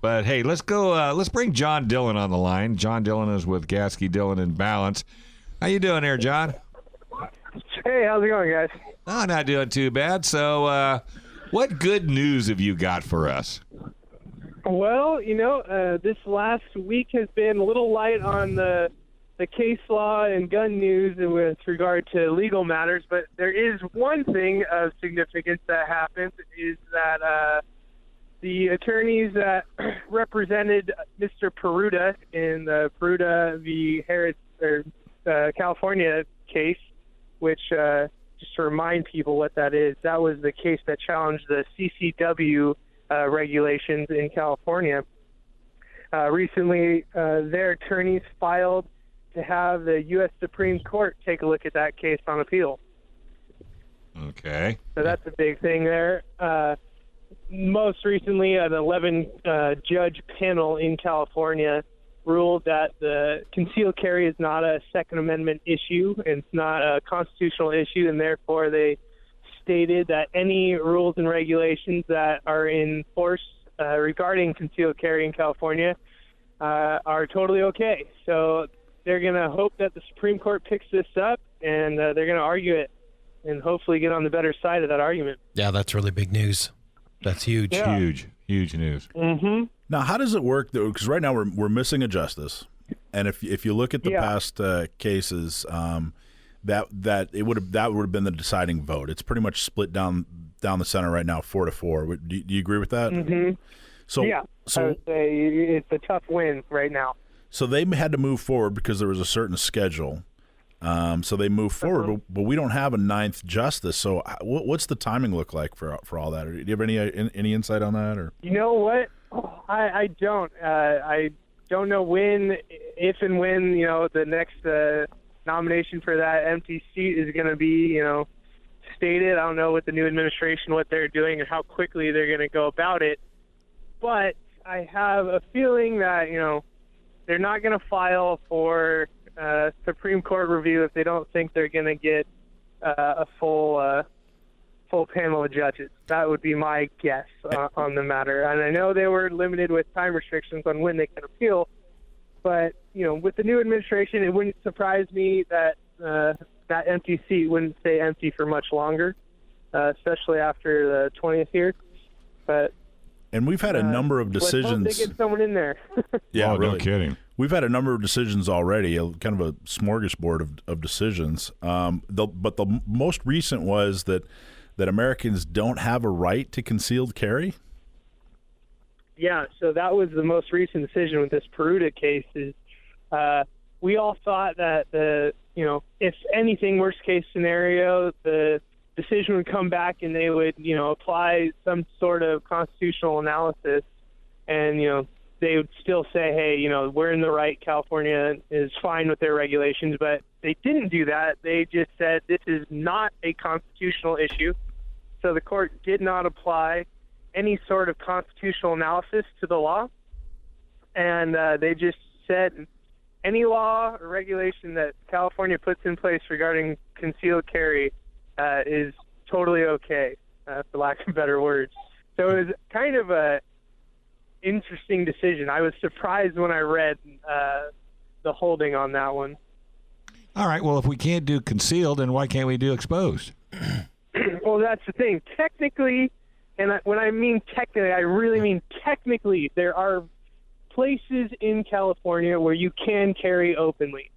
But hey, let's go. Let's bring John Dillon on the line. John Dillon is with Gasky Dillon and Balance. How you doing there, John? Hey, how's it going, guys? Oh, not doing too bad. So, what good news have you got for us? Well, this last week has been a little light on the case law and gun news with regard to legal matters, but there is one thing of significance that happened, is that the attorneys that represented Mr. Peruta in the Peruta v. Harris California case, which, just to remind people what that is, that was the case that challenged the CCW regulations in California. Recently, their attorneys filed to have the U.S. Supreme Court take a look at that case on appeal. Okay. So that's a big thing there. Most recently, an 11-judge panel in California ruled that the concealed carry is not a Second Amendment issue, and it's not a constitutional issue, and therefore they stated that any rules and regulations that are in force regarding concealed carry in California are totally okay. So they're going to hope that the Supreme Court picks this up, and they're going to argue it and hopefully get on the better side of that argument. Yeah, that's really big news. That's huge. Yeah. Huge news. Mm-hmm. Now, how does it work, though? Because right now we're missing a justice, and if you look at the past cases, that would have been the deciding vote. It's pretty much split down the center right now, 4-4. Do you agree with that? Mm-hmm. So I would say it's a tough win right now. So they had to move forward because there was a certain schedule. So they moved forward, but we don't have a ninth justice. So what's the timing look like for all that? Or do you have any insight on that? Or you know what? I don't. I don't know if and when the next nomination for that empty seat is going to be stated. I don't know with the new administration what they're doing and how quickly they're going to go about it. But I have a feeling that they're not going to file for Supreme Court review if they don't think they're going to get a full panel of judges. That would be my guess on the matter. And I know they were limited with time restrictions on when they can appeal, but with the new administration, it wouldn't surprise me that that empty seat wouldn't stay empty for much longer, especially after the 20th here. And we've had a number of decisions. Let's hope they get someone in there. Yeah, really. No kidding. We've had a number of decisions already, kind of a smorgasbord of decisions. But the most recent was that Americans don't have a right to concealed carry? Yeah, so that was the most recent decision with this Peruta case. Is we all thought that if anything, worst case scenario, the decision would come back and they would apply some sort of constitutional analysis, and they would still say, hey, we're in the right. California is fine with their regulations, but they didn't do that. They just said this is not a constitutional issue. So the court did not apply any sort of constitutional analysis to the law, and they just said any law or regulation that California puts in place regarding concealed carry is totally okay, for lack of better words. So it was kind of a interesting decision. I was surprised when I read the holding on that one. All right. Well, if we can't do concealed, then why can't we do exposed? Well, that's the thing. Technically, and when I mean technically, I really mean technically, there are places in California where you can carry openly.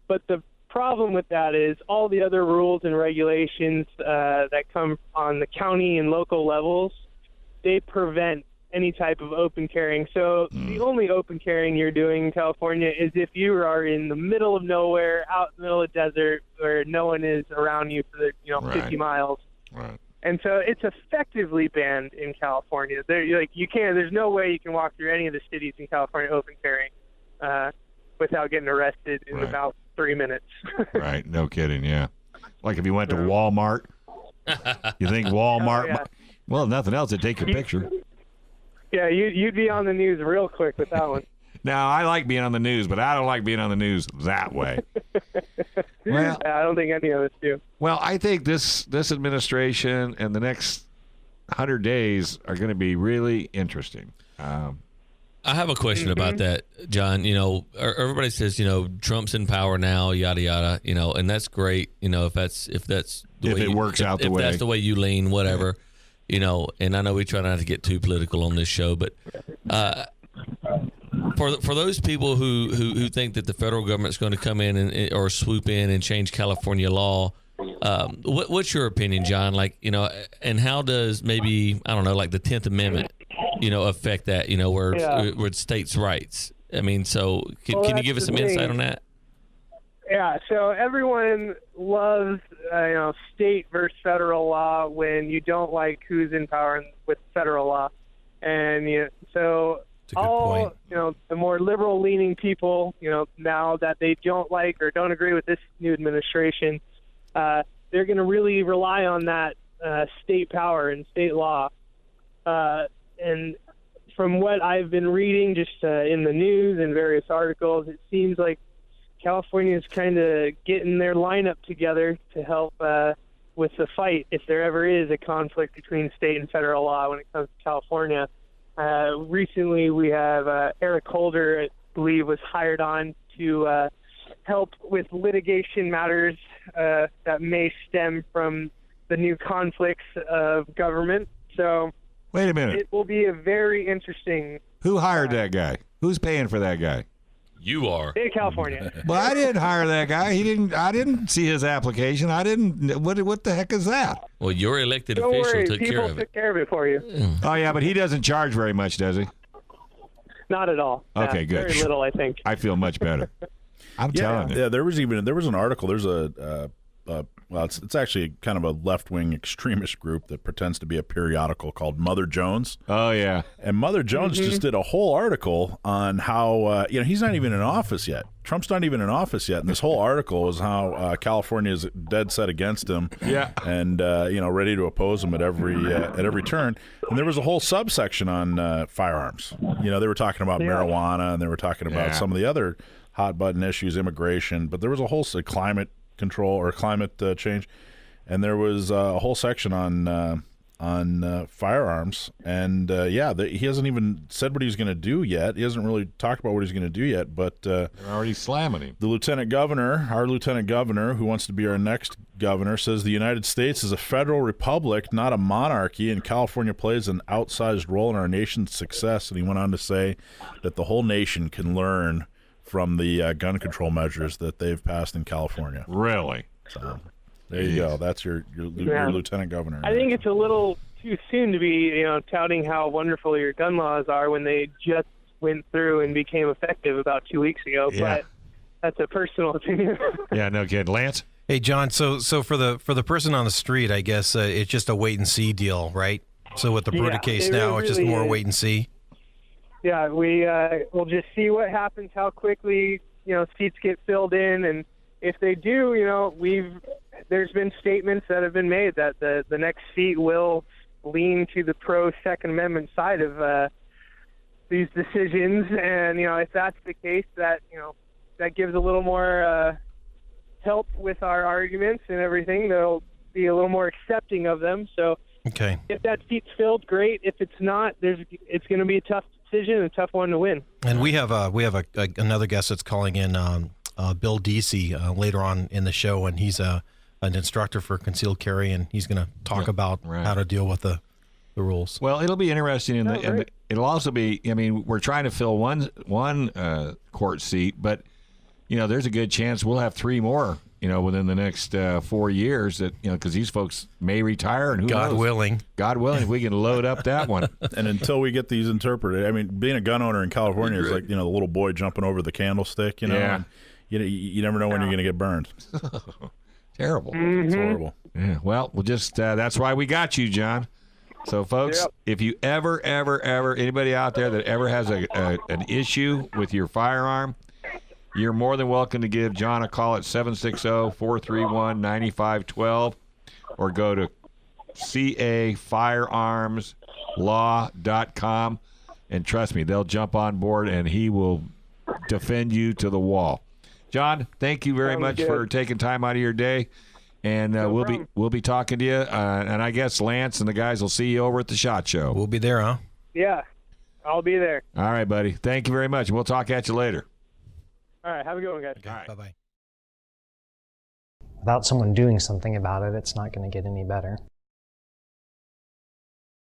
But the problem with that is all the other rules and regulations that come on the county and local levels, they prevent any type of open carrying. So the only open carrying you're doing in California is if you are in the middle of nowhere, out in the middle of the desert, where no one is around you for the 50 miles. Right. And so it's effectively banned in California. There's no way you can walk through any of the cities in California open carrying without getting arrested in about 3 minutes. Right. No kidding. Yeah. Like if you went to Walmart, you think Walmart? Oh, yeah. Well, if nothing else, they'd take your picture. Yeah, you'd be on the news real quick with that one. Now, I like being on the news, but I don't like being on the news that way. Well, I don't think any of us do. Well, I think this administration and the next 100 days are going to be really interesting. I have a question about that, John. Everybody says, Trump's in power now, yada yada. And that's great. If that's the way it works out the way, if that's the way you lean, whatever. And I know we try not to get too political on this show, but for those people who think that the federal government's going to come in or swoop in and change California law, what's your opinion, John? And how does maybe, I don't know, like the 10th Amendment, affect that, where it's states' rights? I mean, so can you give us some insight on that? Yeah, so everyone loves, state versus federal law when you don't like who's in power with federal law. And, so all, the more liberal-leaning people, now that they don't like or don't agree with this new administration, they're going to really rely on that state power and state law. And from what I've been reading just in the news and various articles, it seems like California is kind of getting their lineup together to help with the fight if there ever is a conflict between state and federal law when it comes to California. Recently, we have Eric Holder, I believe, was hired on to help with litigation matters that may stem from the new conflicts of government. So wait a minute. It will be a very interesting. Who hired that guy? Who's paying for that guy? You are. In California. Well, I didn't hire that guy. He didn't. I didn't see his application. I didn't. What the heck is that? Well, your elected Don't official worry, took people care of it. took care of it for you. Oh yeah, but he doesn't charge very much, does he? Not at all. Okay, good. Very little, I think. I feel much better. I'm telling you. Yeah, there was an article. There's it's actually kind of a left-wing extremist group that pretends to be a periodical called Mother Jones. Oh yeah. And Mother Jones just did a whole article on how he's not even in office yet. Trump's not even in office yet, and this whole article is how California is dead set against him. Yeah. And ready to oppose him at every turn. And there was a whole subsection on firearms. They were talking about marijuana, and they were talking about some of the other hot button issues, immigration, but there was a whole climate control or climate change, and there was a whole section on firearms, and he hasn't even said what he's going to do yet. He hasn't really talked about what he's going to do yet, but they're already slamming him. The our lieutenant governor, who wants to be our next governor, says the United States is a federal republic, not a monarchy, and California plays an outsized role in our nation's success. And he went on to say that the whole nation can learn from the gun control measures that they've passed in California. Really? So there you go. That's your lieutenant governor. I think it's a little too soon to be, touting how wonderful your gun laws are when they just went through and became effective about 2 weeks ago. Yeah. But that's a personal opinion. Yeah, no kidding. Lance? Hey, John. So for the person on the street, I guess it's just a wait and see deal, right? So with the Pruitt case now, it's just more wait and see. Yeah, we'll just see what happens, how quickly seats get filled in, and if they do, there's been statements that have been made that the next seat will lean to the pro Second Amendment side of these decisions, and if that's the case, that that gives a little more help with our arguments and everything. They'll be a little more accepting of them. So okay, if that seat's filled, great. If it's not, it's going to be a tough decision and a tough one to win. And we have another guest that's calling in, Bill Deasy, later on in the show, and he's an instructor for concealed carry, and he's going to talk about how to deal with the rules. Well, it'll be interesting, and it'll also be. I mean, we're trying to fill one court seat, but there's a good chance we'll have 3 more. Within the next 4 years, that because these folks may retire, and who knows? God willing, if we can load up that one. And until we get these interpreted, I mean, being a gun owner in California is like the little boy jumping over the candlestick. Yeah. And, you never know when you're going to get burned. Terrible. It's horrible. Yeah. Well, we'll just that's why we got you, John. So, folks, if you ever anybody out there that ever has an issue with your firearm, you're more than welcome to give John a call at 760-431-9512 or go to cafirearmslaw.com, and trust me, they'll jump on board and he will defend you to the wall. John, thank you very much for taking time out of your day, and we'll be talking to you, and I guess Lance and the guys will see you over at the SHOT Show. We'll be there, huh? Yeah. I'll be there. All right, buddy. Thank you very much. We'll talk at you later. All right. Have a good one, guys. Okay, All right. bye-bye. Without someone doing something about it, it's not going to get any better.